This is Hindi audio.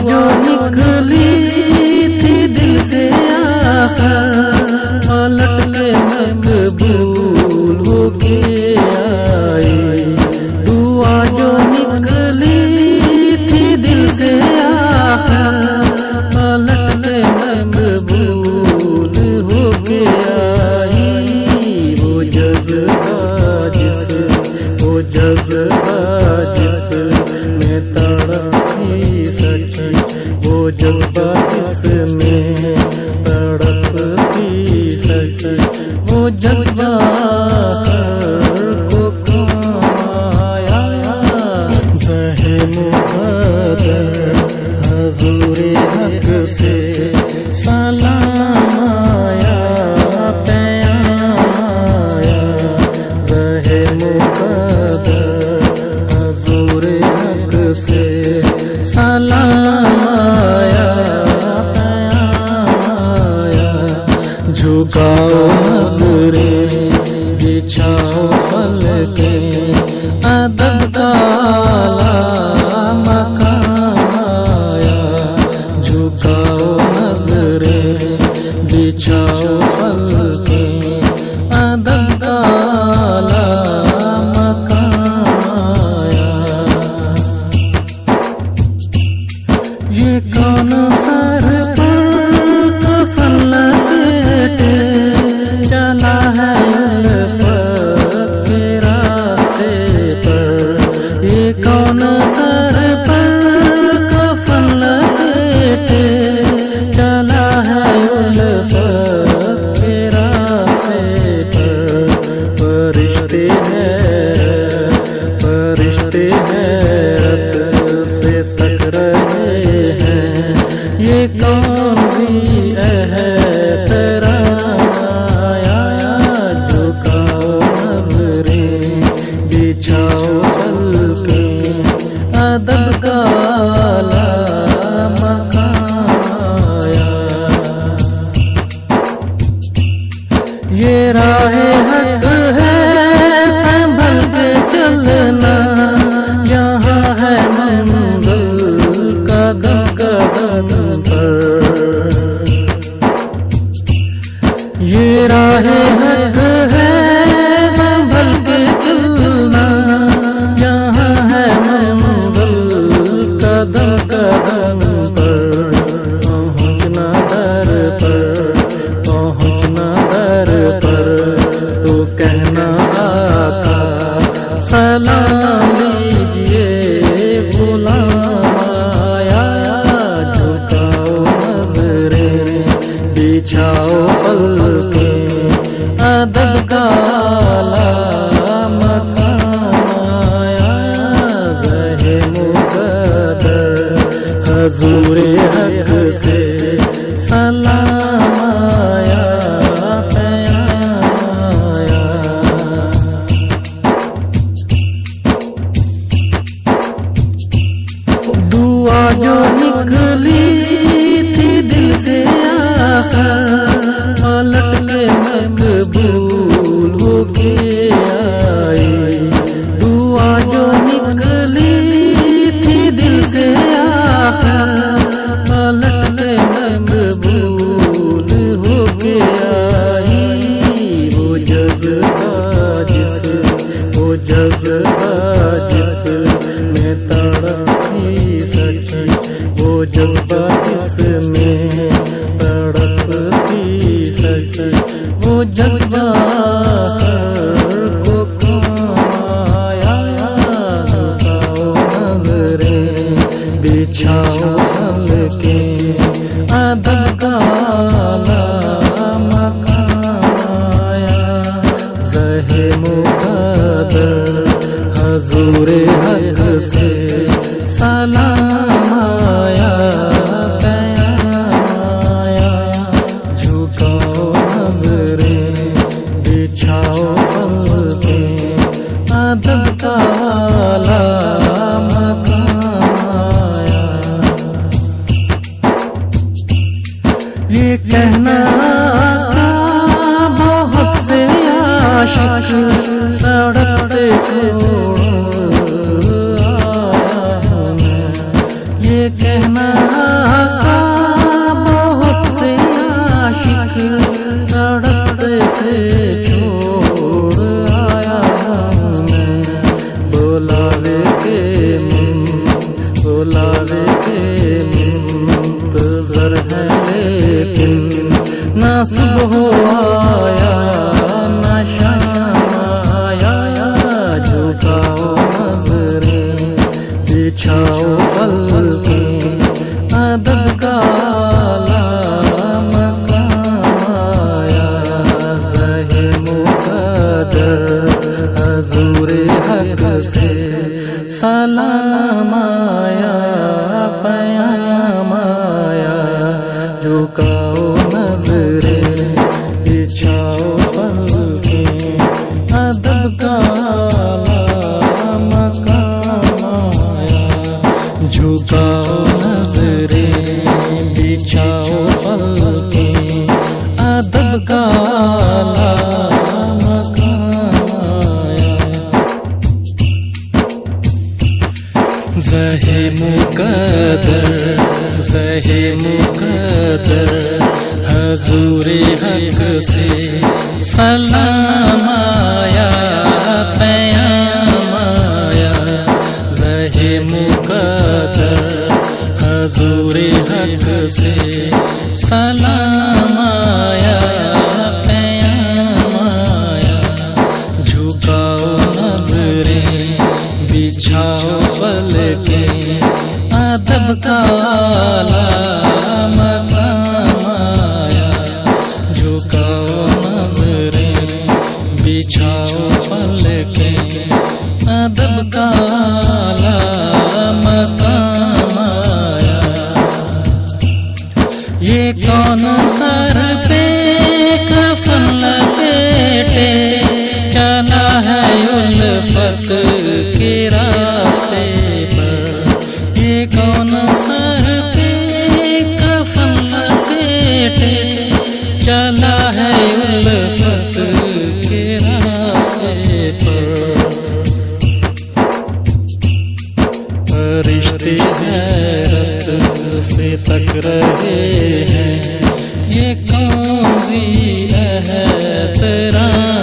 जो निकली थी दिल से आखिर पलट के मकबूल होके आई। दुआ जो निकली थी दिल से आखिर पलट के मकबूल होके आई। वो जज्बा जिस में तड़पी सच्ची, वो जज्बा जिसमें तड़पती सच्ची, वो जज्बा को कमाया। ज़हे मुक़द्दर हुज़ूरे हक़ से सलाम आया, पैगाम आया। ज़हे मुक़द्दर हुज़ूरे हक़ से सलाम आया, पैगाम आया। झुकाओ नज़रें, बिछाओ पलकें, अदब का आला मकाम आया। झुकाओ नज़रें, बिछाओ पलकें, अदब का आला मकाम आया। ये कौन सर पर कफन लपेटे चला है उल्फत के रास्ते पर। ये कौन सर पर कफन लपेटे चला है उल्फत के रास्ते पर। फरिश्ते हैरत से तक रहे हैं, ये कौन सी तेरा आया। झुकाओ नज़रें, बिछाओ पलकें, अदब का आला मकाम आया। ये राहे हक है संभल के चलना, यहाँ है मंज़िल कदम कदम पर। ये राहे हक है संभल के चलना, यहाँ है मंज़िल कदम कदम पर। पहुँचना दर पर, पहुँचना दर पर, तो कहना आका सलाम लीजिए गुलाम आया। झुकाओ नज़रें, बिछाओ पलकें, अदब का आला मकाम आया। ज़हे मुक़द्दर हुज़ूरे हक़ से सलाम आया, पैगाम आया। दुआ जो निकली थी दिल से आखिर पलट के मकबूल होके आई। दुआ जो निकली थी दिल से आखिर पलट के मकबूल होके आई। वो जज्बा जिस में तड़पी सच्ची, वो जज्बा जिसमें तड़पती सच्ची, वो जज्बा को कमाया। झुकाओ नज़रें, बिछाओ पलकें, अदब का आला मकाम आया। ज़हे मुक़द्दर हुज़ूरे हक़ से सलाम आया, पैगाम आया। झुकाओ नज़रें, बिछाओ पलकें, अदब का आला मकाम आया। ये कहना कहना था बहुत से आशिक तड़पते से छोड़ आया मैं। बुलावे के मुंतज़र है लेकिन ना सुबह आया ना शाम आया। झुकाओ नजरें बिछाओ पलकें अदब का मकाम आया। ज़हे मुक़द्दर हुज़ूरे हक़ से सलाम आया पैगाम आया। झुकाओ नजरें बिछाओ पलकें अदब का मकाम आया। झुकाओ नजरें बिछाओ पलकें अदब का मकाम आया। ज़हे मुक़द्दर हुज़ूरे हक़ से सलाम आया पैगाम आया। ज़हे मुक़द्दर हुज़ूरे हक़ से सलाम आया पैगाम आया। झुकाओ नजरें बिछाओ पलकें अदब का मकाम आया। झुकाओ नजरें बिछाओ पलकें अदब का मकाम आया। ये कौन सर पे कफन लपेटे चला है उल्फत के रास्ते पर। ये कौन सर पे कफन लपेटे चला है उल्फत के रास्ते पर। फरिश्ते हैरत से तक रहे हैं ये कौन सी एहतराम